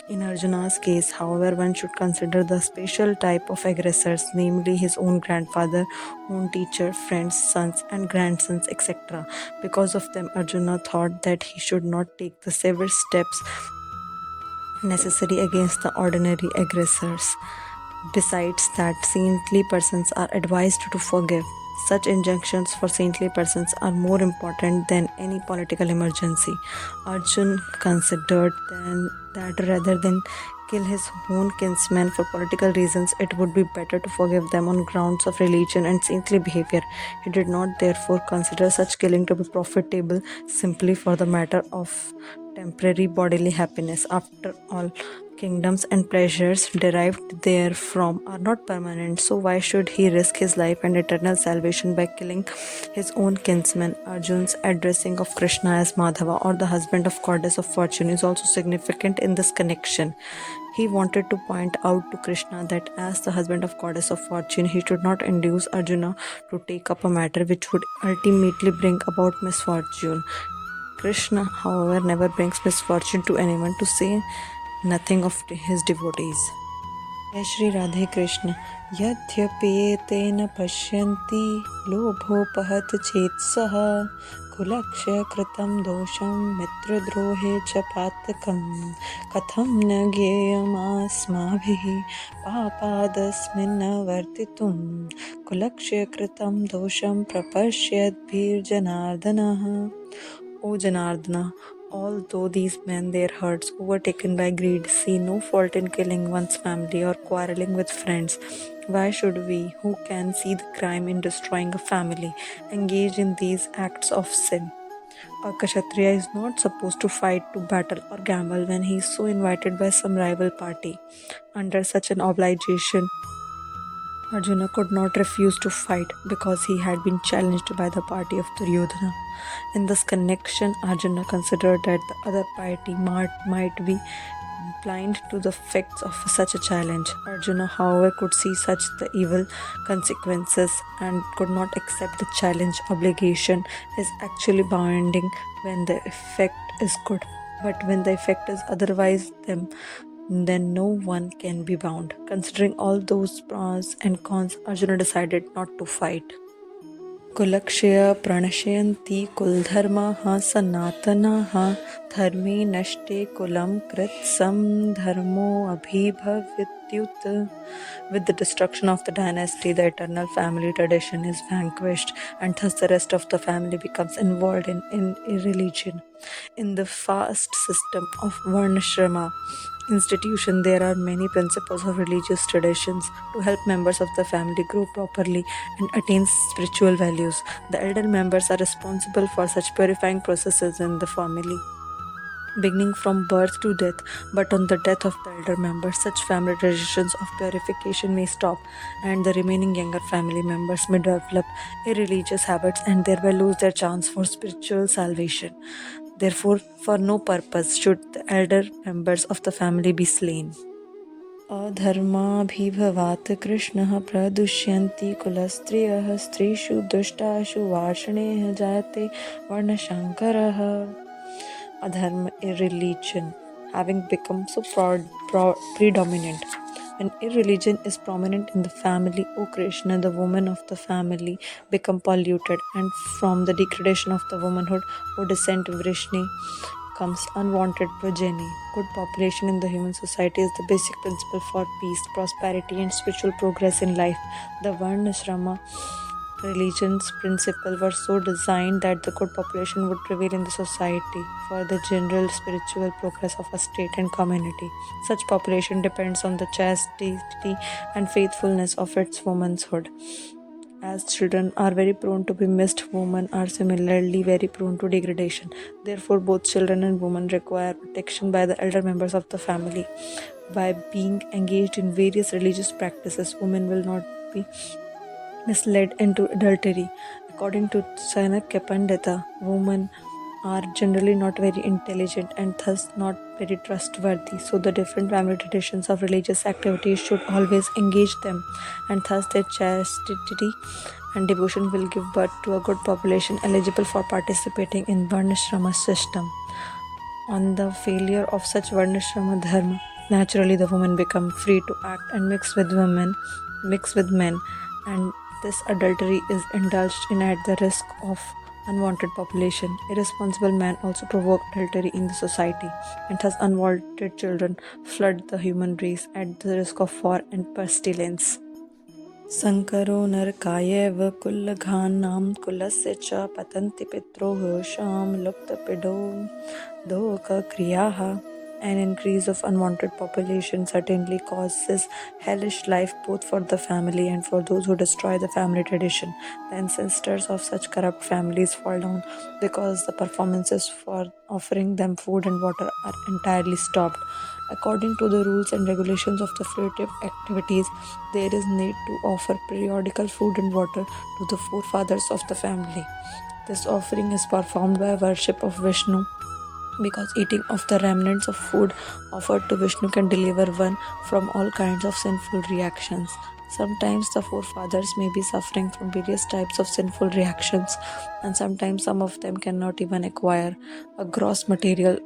In Arjuna's case, however, one should consider the special type of aggressors, namely his own grandfather, own teacher, friends, sons, and grandsons, etc. Because of them, Arjuna thought that he should not take the severe steps necessary against the ordinary aggressors. Besides that, saintly persons are advised to forgive. Such injunctions for saintly persons are more important than any political emergency. Arjun considered then that rather than kill his own kinsmen for political reasons, it would be better to forgive them on grounds of religion and saintly behavior. He did not therefore consider such killing to be profitable simply for the matter of temporary bodily happiness. After all, kingdoms and pleasures derived therefrom are not permanent, so why should he risk his life and eternal salvation by killing his own kinsman? Arjun's addressing of Krishna as Madhava, or the husband of goddess of fortune, is also significant in this connection. He wanted to point out to Krishna that as the husband of goddess of fortune, he should not induce Arjuna to take up a matter which would ultimately bring about misfortune. Krishna, however, never brings misfortune to anyone, to say nothing of his devotees. Jai Shri Radhe Krishna. Yadhyapyete na pashyanti lobhopahat chetsaha kulakshya kritam dosham mitradrohe cha patakam katham na gyeyam asmabhihi papadasmin vartitum kulakshya kritam dosham prapashyadbhir janardanaha. O Janardana, although these men, their hearts overtaken by greed, see no fault in killing one's family or quarreling with friends, why should we, who can see the crime in destroying a family, engage in these acts of sin? A Kshatriya is not supposed to fight, to battle, or gamble when he is so invited by some rival party. Under such an obligation, Arjuna could not refuse to fight because he had been challenged by the party of Duryodhana. In this connection, Arjuna considered that the other party might be blind to the effects of such a challenge. Arjuna, however, could see such the evil consequences and could not accept the challenge. Obligation is actually binding when the effect is good, but when the effect is otherwise, then no one can be bound. Considering all those pros and cons, Arjuna decided not to fight. Kulakshya pranashayanti kuldharmaha sanatanaha dharme nashte kulam kritsam dharmo abhibhavityut. With the destruction of the dynasty, the eternal family tradition is vanquished, and thus the rest of the family becomes involved in religion. In the vast system of Varnashrama institution, there are many principles of religious traditions to help members of the family grow properly and attain spiritual values. The elder members are responsible for such purifying processes in the family, beginning from birth to death, but on the death of the elder member, such family traditions of purification may stop, and the remaining younger family members may develop irreligious habits and thereby lose their chance for spiritual salvation. Therefore, for no purpose should the elder members of the family be slain. अधर्माभिभवात् कृष्णः प्रदुष्यन्ति कुलस्त्रियः स्त्रीषु दुष्टासु वार्ष्णेय जायते वर्णशङ्करः. Adharma, irreligion, having become so predominant. When irreligion is prominent in the family, O Krishna, the women of the family become polluted, and from the degradation of the womanhood, O descent Vrishni, comes unwanted progeny. Good population in the human society is the basic principle for peace, prosperity, and spiritual progress in life. The Varna Shrama religion's principles were so designed that the good population would prevail in the society for the general spiritual progress of a state and community. Such population depends on the chastity and faithfulness of its womanhood. As children are very prone to be missed, women are similarly very prone to degradation. Therefore, both children and women require protection by the elder members of the family. By being engaged in various religious practices, women will not be misled into adultery. According to Chanakya Pandita, women are generally not very intelligent and thus not very trustworthy. So, the different family traditions of religious activities should always engage them, and thus their chastity and devotion will give birth to a good population eligible for participating in Varnashrama system. On the failure of such Varnashrama dharma, naturally the women become free to act and mix with men, and this adultery is indulged in at the risk of unwanted population. Irresponsible men also provoke adultery in the society, and thus unwanted children flood the human race at the risk of war and pestilence. Sankaro नरकायैव कुलघानां कुलस्य च पतन्ति पित्रोः शां लुप्तपिडो दोकक्रियाः. An increase of unwanted population certainly causes hellish life both for the family and for those who destroy the family tradition. The ancestors of such corrupt families fall down because the performances for offering them food and water are entirely stopped. According to the rules and regulations of the fruitive activities, there is need to offer periodical food and water to the forefathers of the family. This offering is performed by worship of Vishnu, because eating of the remnants of food offered to Vishnu can deliver one from all kinds of sinful reactions. Sometimes the forefathers may be suffering from various types of sinful reactions, and sometimes some of them cannot even acquire a gross material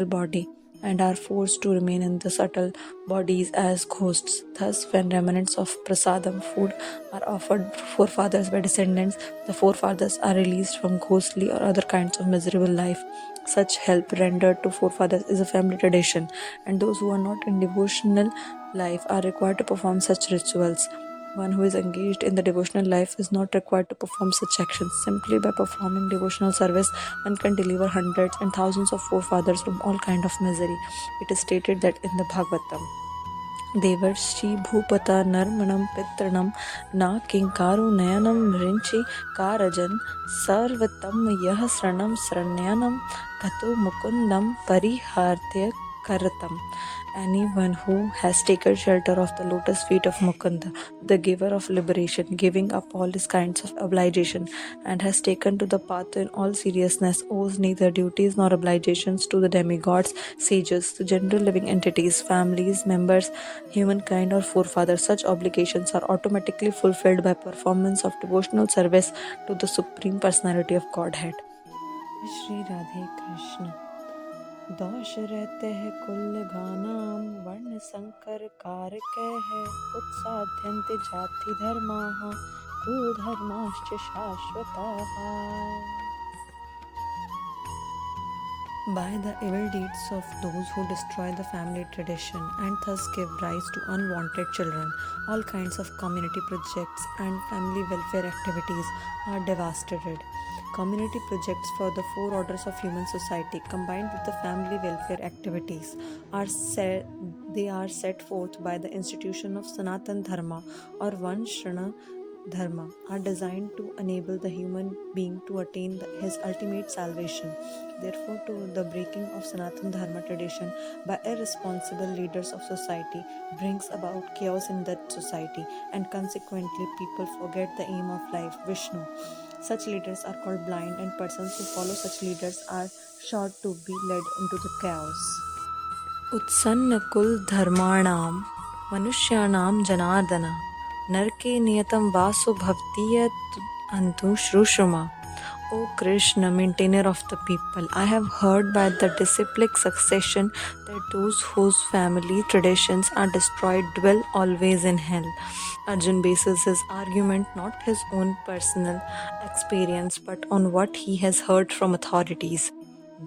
body and are forced to remain in the subtle bodies as ghosts. Thus, when remnants of prasadam food are offered forefathers by descendants, the forefathers are released from ghostly or other kinds of miserable life. Such help rendered to forefathers is a family tradition, and those who are not in devotional life are required to perform such rituals. One who is engaged in the devotional life is not required to perform such actions. Simply by performing devotional service, one can deliver hundreds and thousands of forefathers from all kind of misery. It is stated that in the Bhagavatam, देवर्षि भूपता नर्मणं पितॄणां न किङ्कारो नयनं मृञ्चि कारजन् सर्वतं यः शरणं शरण्यानं ततो मुकुन्दं परिहार्य करतम्. Anyone who has taken shelter of the lotus feet of Mukunda, the giver of liberation, giving up all his kinds of obligation, and has taken to the path in all seriousness, owes neither duties nor obligations to the demigods, sages, the general living entities, families, members, humankind, or forefathers. Such obligations are automatically fulfilled by performance of devotional service to the Supreme Personality of Godhead. Shri Radhe Krishna. दोष रहते हैं कुल गानाम वर्ण संकर कारकैः उत्साध्यन्ते जाति धर्माः कुधर्माश्च शाश्वताः. By the evil deeds of those who destroy the family tradition and thus give rise to unwanted children, all kinds of community projects and family welfare activities are devastated. Community projects for the four orders of human society combined with the family welfare activities are set forth by the institution of Sanatan Dharma or Vanshana Dharma, are designed to enable the human being to attain his ultimate salvation. Therefore, to the breaking of Sanatan Dharma tradition by irresponsible leaders of society brings about chaos in that society, and consequently people forget the aim of life, Vishnu. Such leaders are called blind, and persons who follow such leaders are sure to be led into the chaos. उत्सन्न कुल धर्माणाम मनुष्याणाम जनार्दना नरके नियतम वासो भवतीयत अंतु श्रुषमा. O Krishna, maintainer of the people, I have heard by the disciplic succession that those whose family traditions are destroyed dwell always in hell. Arjun bases his argument not his own personal experience but on what he has heard from authorities.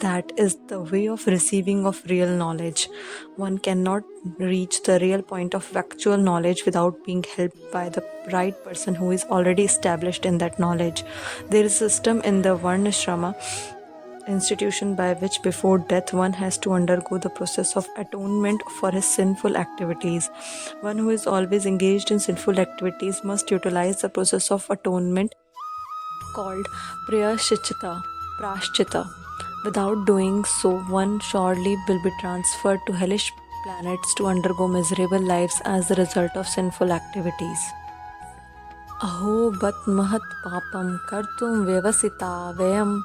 That is the way of receiving of real knowledge. One cannot reach the real point of factual knowledge without being helped by the right person who is already established in that knowledge. There is a system in the Varnashrama institution by which before death one has to undergo the process of atonement for his sinful activities. One who is always engaged in sinful activities must utilize the process of atonement called Prashchita. Without doing so, one surely will be transferred to hellish planets to undergo miserable lives as the result of sinful activities. Aho bat mahat papam kartum vyavasita vayam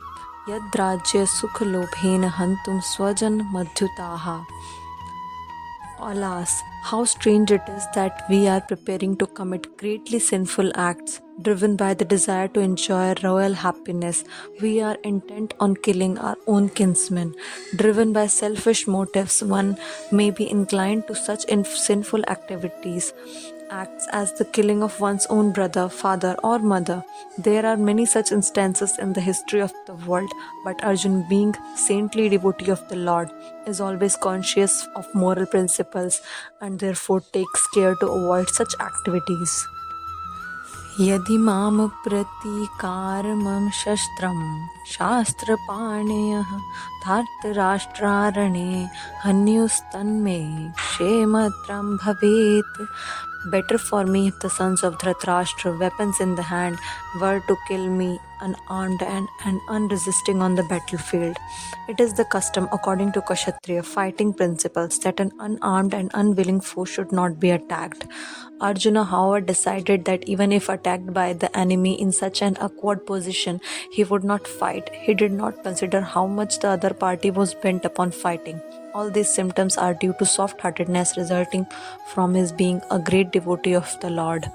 yadrajya sukhalobhena hantum swajan madhyutaha. Alas, how strange it is that we are preparing to commit greatly sinful acts. Driven by the desire to enjoy royal happiness, we are intent on killing our own kinsmen. Driven by selfish motives, one may be inclined to such sinful activities, acts as the killing of one's own brother, father, or mother. There are many such instances in the history of the world, but Arjun, being saintly devotee of the Lord, is always conscious of moral principles and therefore takes care to avoid such activities. यदि माम प्रतीकारमं शस्त्रं शास्त्रपाणयः धार्तराष्ट्रारणे हन्युस्तन्मे क्षेमत्रं भवेत्. Better for me if the sons of Dhritarashtra, weapons in the hand, were to kill me unarmed and unresisting on the battlefield. It is the custom, according to Kshatriya fighting principles, that an unarmed and unwilling foe should not be attacked. Arjuna, however, decided that even if attacked by the enemy in such an awkward position, he would not fight. He did not consider how much the other party was bent upon fighting. All these symptoms are due to soft-heartedness resulting from his being a great devotee of the Lord.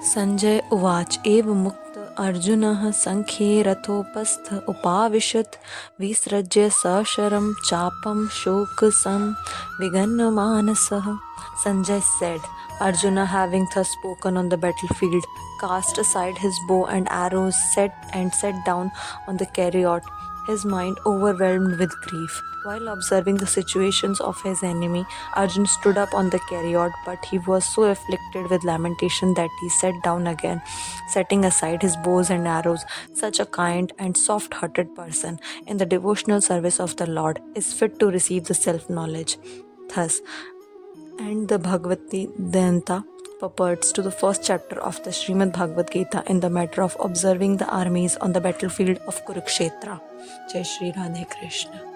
Sanjay Uvach ev mukta Arjunah sankhye rathopasth upavishat visrajya sasharam chapam shokasam viganna manasah. Sanjay said, Arjuna, having thus spoken on the battlefield, cast aside his bow and arrows and sat down on the chariot, his mind overwhelmed with grief. While observing the situations of his enemy, Arjun stood up on the chariot, but he was so afflicted with lamentation that he sat down again, setting aside his bows and arrows. Such a kind and soft-hearted person in the devotional service of the Lord is fit to receive the self-knowledge. Thus, and the Bhagavad Geeta purports to the first chapter of the Srimad Bhagavad Geeta in the matter of observing the armies on the battlefield of Kurukshetra. Jai Shri Radhe Krishna.